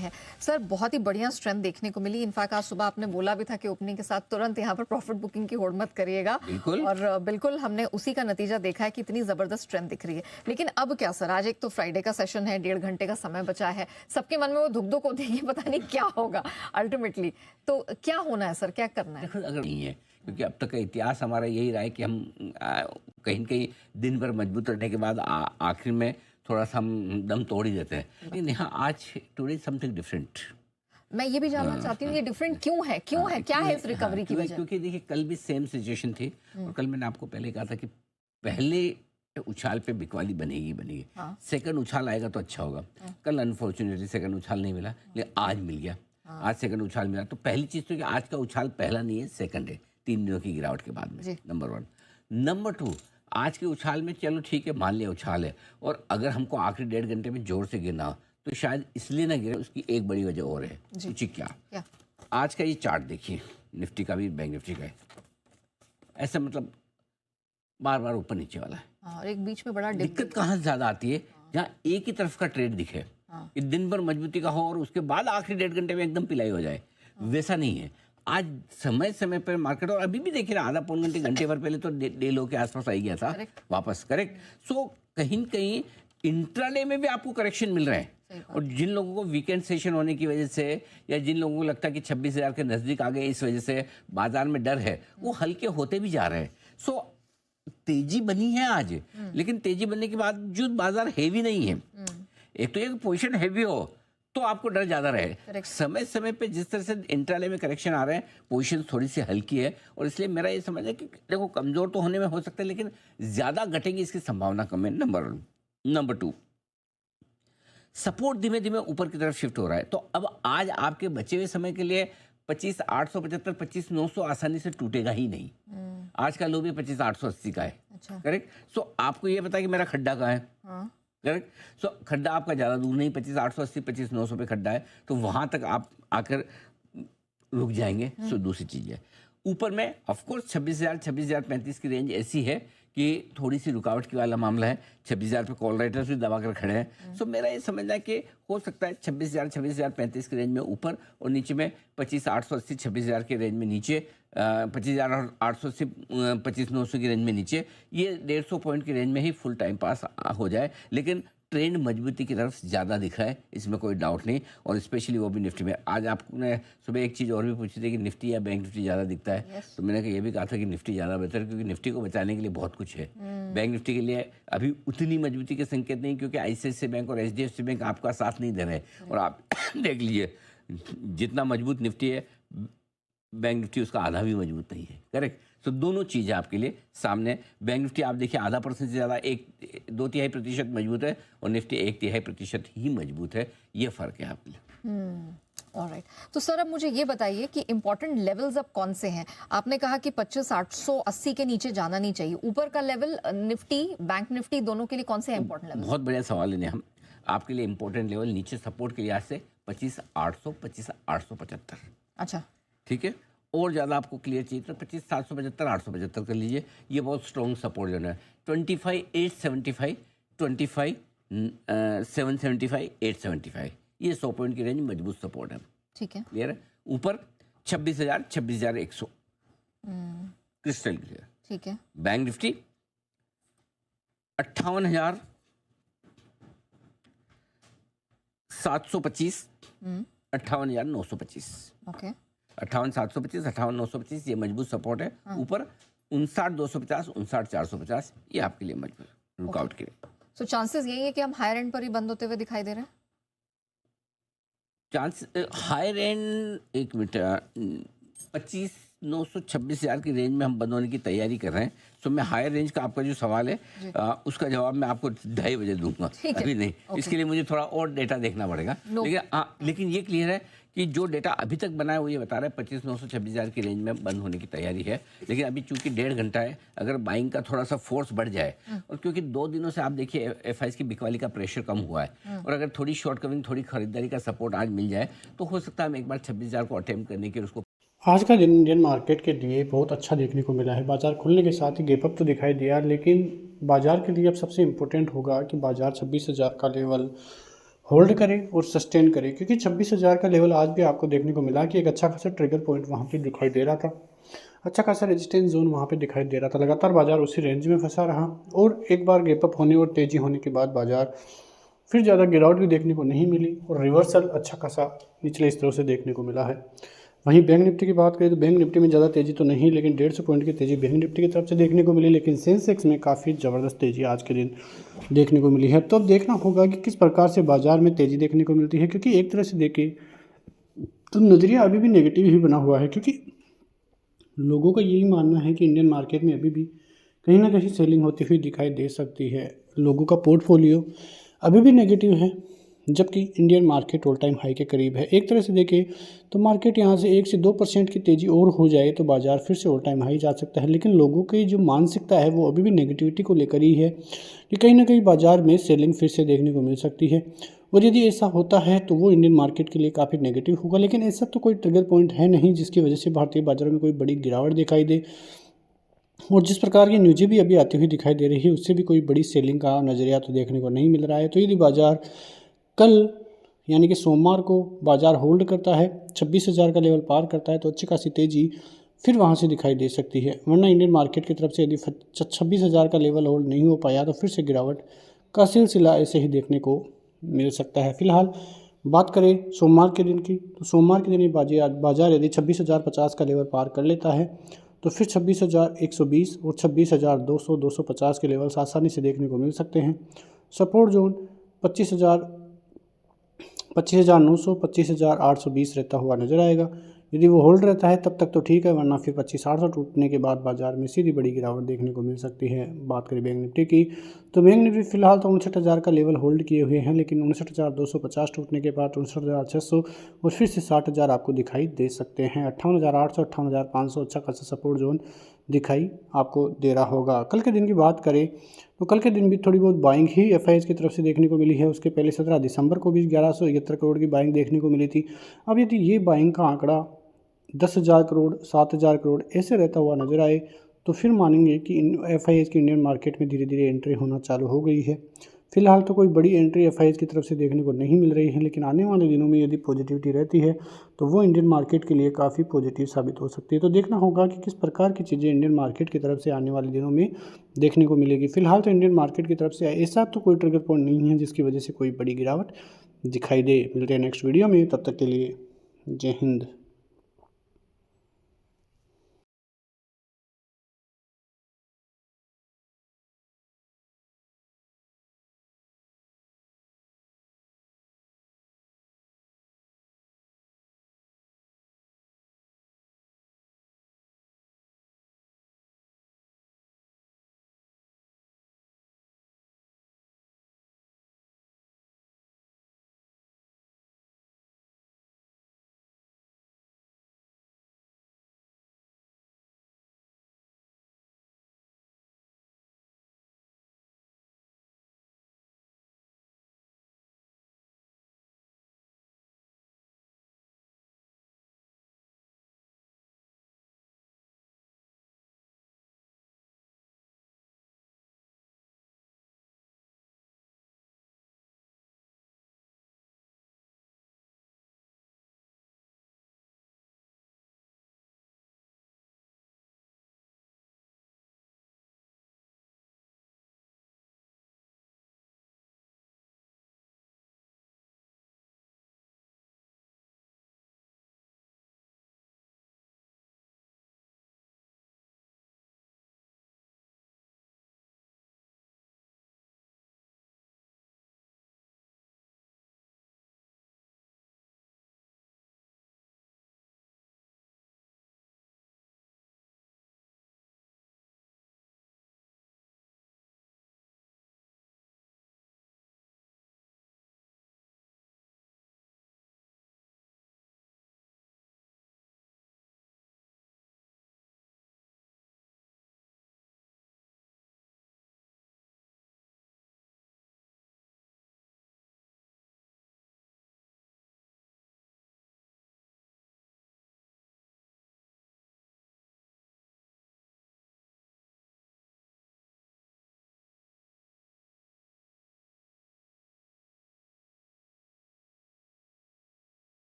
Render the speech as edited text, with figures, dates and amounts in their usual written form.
है। सर बहुत ही बढ़िया स्ट्रेंथ देखने को मिली। इनफैक्ट आज सुबह आपने बोला भी था कि ओपनिंग के साथ तुरंत यहाँ पर प्रॉफिट बुकिंग की होड़ मत करिएगा, और बिल्कुल हमने उसी का नतीजा देखा है कि इतनी जबरदस्त स्ट्रेंथ दिख रही है। लेकिन अब क्या सर, आज एक तो फ्राइडे का सेशन है, 1.5 घंटे का समय बचा है, सबके मन में वो धुक धुक होती है, पता नहीं क्या होगा अल्टीमेटली, तो क्या होना है सर, क्या करना है? देखो अगर नहीं है, क्योंकि अब तक का इतिहास हमारा यही रहा है कि हम कहीं न कहीं दिन भर मजबूत रहने के बाद आखिर में थोड़ा सा हम दम तोड़ ही देते हैं। लेकिन यहाँ आज टुडे समथिंग डिफरेंट। मैं ये भी जानना चाहती हूँ ये डिफरेंट क्यों है, क्या है इस रिकवरी की वजह? क्योंकि देखिए कल भी सेम सिचुएशन थी, और कल मैंने आपको पहले कहा था कि पहले उछाल पे बिकवाली बनेगी। सेकंड उछाल आएगा तो अच्छा होगा। कल अनफॉर्चुनेटली सेकंड उछाल नहीं मिला, लेकिन आज मिल गया। आज सेकंड उछाल मिला, तो पहली चीज तो कि आज का उछाल पहला नहीं है, सेकंड है 3 दिनों की गिरावट के बाद में, नंबर 1। नंबर 2, आज के उछाल में चलो ठीक है, मान लिया उछाल है, और अगर हमको आखिरी 1.5 घंटे में जोर से गिरना हो तो शायद इसलिए ना गिरे, उसकी एक बड़ी वजह और है। क्या? आज का ये चार्ट देखिए, निफ्टी का भी, बैंक निफ्टी का है, ऐसा मतलब बार बार ऊपर नीचे वाला है। और एक बीच में बड़ा दिक्कत कहाँ से ज्यादा आती है, जहाँ एक ही तरफ का ट्रेड दिखे, कि दिन भर मजबूती का हो और उसके बाद आखिरी 1.5 घंटे में एकदम पिलाई हो जाए, वैसा नहीं है। आज समय समय पर मार्केट, और अभी भी देखिए ना, आधा पौन घंटे भर पहले तो डे लो के आसपास आई गया था वापस, करेक्ट। सो कहीं न कहीं इंट्राडे में भी आपको करेक्शन मिल रहा है, और जिन लोगों को वीकेंड सेशन होने की वजह से, या जिन लोगों को लगता है कि 26,000 के नजदीक आ गए, इस वजह से बाजार में डर है, वो हल्के होते भी जा रहे हैं। सो तेजी बनी है आज, लेकिन तेजी बनने के बावजूद बाजार हेवी नहीं है। एक तो ये पोजीशन हेवी हो तो आपको डर ज्यादा रहे। समय समय पे जिस तरह से इंट्राडे में करेक्शन आ रहे हैं, पोजीशन थोड़ी सी हल्की है, और इसलिए मेरा ये समझ है कि देखो कमजोर तो होने में हो सकता है, लेकिन ज्यादा घटेंगी इसकी संभावना कम है, नंबर 1। नंबर 2, सपोर्ट धीमे धीमे ऊपर की तरफ शिफ्ट हो रहा है, तो अब आज आपके बचे हुए समय के लिए 25,875, 25,900 आसानी से टूटेगा ही नहीं। आज का लो भी 25,880 का है, करेक्ट। सो आपको ये पता है कि मेरा खड्डा कहाँ है, करेक्ट। सो खड्डा आपका ज्यादा दूर नहीं, 25,880, 25,900 पे खड्डा है, तो वहां तक आप आकर रुक जाएंगे। सो दूसरी चीज है, ऊपर में ऑफकोर्स 26,000, 26,035 की रेंज ऐसी है कि थोड़ी सी रुकावट की वाला मामला है। 26,000 पे कॉल राइटर्स भी दबा कर खड़े हैं। सो मेरा ये समझना है कि हो सकता है 26,000, 26,035 की रेंज में ऊपर, और नीचे में 25,880, 26,000 के रेंज में नीचे, 25,880, 25,900 की रेंज में नीचे, ये 150 पॉइंट की रेंज में ही फुल टाइम पास हो जाए। लेकिन ट्रेंड मजबूती की तरफ ज़्यादा दिख रहा है, इसमें कोई डाउट नहीं, और स्पेशली वो भी निफ्टी में। आज आपने सुबह एक चीज़ और भी पूछी थी कि निफ्टी या बैंक निफ्टी ज़्यादा दिखता है, तो मैंने ये भी कहा था कि निफ्टी ज़्यादा बेहतर है, क्योंकि निफ्टी को बचाने के लिए बहुत कुछ है। बैंक निफ्टी के लिए अभी उतनी मजबूती के संकेत नहीं, क्योंकि ICICI बैंक और HDFC बैंक आपका साथ नहीं दे रहे, और आप देख लीजिए जितना मजबूत निफ्टी है, बैंक निफ्टी उसका आधा भी मजबूत नहीं है, करेक्ट। तो दोनों चीज़ें आपके लिए सामने। बैंक निफ्टी आप देखिए 0.5% से ज़्यादा 2/3% मजबूत है, और निफ्टी 1/3% ही मजबूत है। ये फ़र्क है आपके लिए। ऑलराइट, तो सर अब मुझे ये बताइए कि इंपॉर्टेंट लेवल्स अब कौन से हैं? आपने कहा कि 25,880 के नीचे जाना नहीं चाहिए। ऊपर का लेवल निफ्टी, बैंक निफ्टी दोनों के लिए कौन से इंपॉर्टेंट लेवल? बहुत बढ़िया सवाल है। हम आपके लिए इंपॉर्टेंट लेवल नीचे सपोर्ट के लिहाज से 25,800, 25,875। अच्छा, ठीक है। और ज़्यादा आपको क्लियर चाहिए तो 25,775, 875 कर लीजिए। ये बहुत स्ट्रॉन्ग सपोर्ट जोन है। 25,875, 25,775, 875, ये 100 पॉइंट की रेंज मजबूत सपोर्ट है। ठीक है, क्लियर है। ऊपर 26,000, 26,100, क्रिस्टल क्लियर। ठीक है। Bank Nifty 58,725, 58,925। ओके, 58,725, 58,925, ये मजबूत सपोर्ट है। ऊपर 59,250, 59,450, ये आपके लिए मजबूत रुकावट के लिए। सो चांसेस यही है कि हम हायर एंड पर ही बंद होते हुए दिखाई दे रहे हैं। चांस हायर एंड, एक मिनट, 25,926,000 की रेंज में हम बंद होने की तैयारी कर रहे हैं। सो मैं हायर रेंज का आपका जो सवाल है, उसका जवाब मैं आपको 2:30 बजे दूंगा, अभी नहीं। इसके लिए मुझे थोड़ा और डेटा देखना पड़ेगा। लेकिन ये क्लियर है कि जो डेटा अभी तक बना है वो ये बता रहा है 25,926,000 की रेंज में बंद होने की तैयारी है। लेकिन अभी चूंकि 1.5 घंटा है, अगर बाइंग का थोड़ा सा फोर्स बढ़ जाए, और क्योंकि 2 दिनों से आप देखिए FIs की बिकवाली का प्रेशर कम हुआ है, और अगर थोड़ी शॉर्ट कविंग, थोड़ी खरीदारी का सपोर्ट आज मिल जाए, तो हो सकता है हम एक बार 26,000 को अटेम्प्ट करने के उसको। आज का दिन इंडियन मार्केट के लिए बहुत अच्छा देखने को मिला है। बाजार खुलने के साथ ही गैप अप तो दिखाई दिया, लेकिन बाजार के लिए अब सबसे इम्पोर्टेंट होगा कि बाजार 26,000 का लेवल होल्ड करे और सस्टेन करे, क्योंकि 26,000 का लेवल आज भी आपको देखने को मिला कि एक अच्छा खासा ट्रिगर पॉइंट वहाँ पे दिखाई दे रहा था, अच्छा खासा रेजिस्टेंस जोन वहाँ पे दिखाई दे रहा था। लगातार बाजार उसी रेंज में फंसा रहा और एक बार गैप अप होने और तेज़ी होने के बाद बाजार फिर ज़्यादा गिरावट भी देखने को नहीं मिली और रिवर्सल अच्छा खासा निचले स्तरों से देखने को मिला है। वहीं बैंक निफ्टी की बात करें तो बैंक निफ्टी में ज़्यादा तेज़ी तो नहीं, लेकिन 150 पॉइंट की तेज़ी बैंक निफ्टी की तरफ से देखने को मिली, लेकिन सेंसेक्स में काफ़ी ज़बरदस्त तेज़ी आज के दिन देखने को मिली है। तो अब देखना होगा कि किस प्रकार से बाजार में तेज़ी देखने को मिलती है, क्योंकि एक तरह से देखें तो नज़रिया अभी भी नेगेटिव ही बना हुआ है, क्योंकि लोगों का यही मानना है कि इंडियन मार्केट में अभी भी कहीं ना कहीं सेलिंग होती हुई दिखाई दे सकती है। लोगों का पोर्टफोलियो अभी भी नेगेटिव है, जबकि Indian market all time high के करीब है। एक तरह से देखें तो मार्केट यहाँ से 1 से 2% की तेज़ी और हो जाए तो बाजार फिर से ऑल टाइम हाई जा सकता है, लेकिन लोगों की जो मानसिकता है वो अभी भी नेगेटिविटी को लेकर ही है कि कहीं ना कहीं बाजार में सेलिंग फिर से देखने को मिल सकती है। और यदि ऐसा होता है तो वो इंडियन मार्केट के लिए काफ़ी नेगेटिव होगा, लेकिन ऐसा तो कोई ट्रिगर पॉइंट है नहीं जिसकी वजह से भारतीय बाजारों में कोई बड़ी गिरावट दिखाई दे। और जिस प्रकार की न्यूज़ें भी अभी आती हुई दिखाई दे रही है उससे भी कोई बड़ी सेलिंग का नज़रिया तो देखने को नहीं मिल रहा है। तो यदि बाजार कल यानी कि सोमवार को बाजार होल्ड करता है, 26,000 का लेवल पार करता है तो अच्छी खासी तेज़ी फिर वहाँ से दिखाई दे सकती है। वरना इंडियन मार्केट की तरफ से यदि 26,000 का लेवल होल्ड नहीं हो पाया तो फिर से गिरावट का सिलसिला ऐसे ही देखने को मिल सकता है। फिलहाल बात करें सोमवार के दिन की, तो सोमवार के दिन ही बाजार यदि 26,050 का लेवल पार कर लेता है तो फिर 26,120 और 26,200 250 के लेवल्स आसानी से देखने को मिल सकते हैं। सपोर्ट जोन 25,900 25,820 रहता हुआ नजर आएगा। यदि वो होल्ड रहता है तब तक तो ठीक है, वरना फिर 25,800 टूटने के बाद बाजार में सीधी बड़ी गिरावट देखने को मिल सकती है। बात करें बैंक निफ्टी की तो बैंक निफ्टी फिलहाल तो 59,000 का लेवल होल्ड किए हुए हैं, लेकिन 59,250 टूटने के बाद 59,600 और फिर से 60,000 आपको दिखाई दे सकते हैं। 58,800 58,500 अच्छा खासा सपोर्ट जोन दिखाई आपको दे रहा होगा। कल के दिन की बात करें तो कल के दिन भी थोड़ी बहुत बाइंग ही एफआईआईज की तरफ से देखने को मिली है। उसके पहले 17 दिसंबर को भी 1171 करोड़ की बाइंग देखने को मिली थी। अब यदि ये बाइंग का आंकड़ा 10,000 करोड़ 7,000 करोड़ ऐसे रहता हुआ नजर आए तो फिर मानेंगे कि एफआईआईज की इंडियन मार्केट में धीरे धीरे एंट्री होना चालू हो गई है। फिलहाल तो कोई बड़ी एंट्री एफआईआईज की तरफ से देखने को नहीं मिल रही है, लेकिन आने वाले दिनों में यदि पॉजिटिविटी रहती है तो वो इंडियन मार्केट के लिए काफ़ी पॉजिटिव साबित हो सकती है। तो देखना होगा कि किस प्रकार की चीज़ें इंडियन मार्केट की तरफ से आने वाले दिनों में देखने को मिलेगी। फिलहाल तो इंडियन मार्केट की तरफ से ऐसा तो कोई ट्रिगर पॉइंट नहीं है जिसकी वजह से कोई बड़ी गिरावट दिखाई दे। मिलते हैं नेक्स्ट वीडियो में, तब तक के लिए जय हिंद।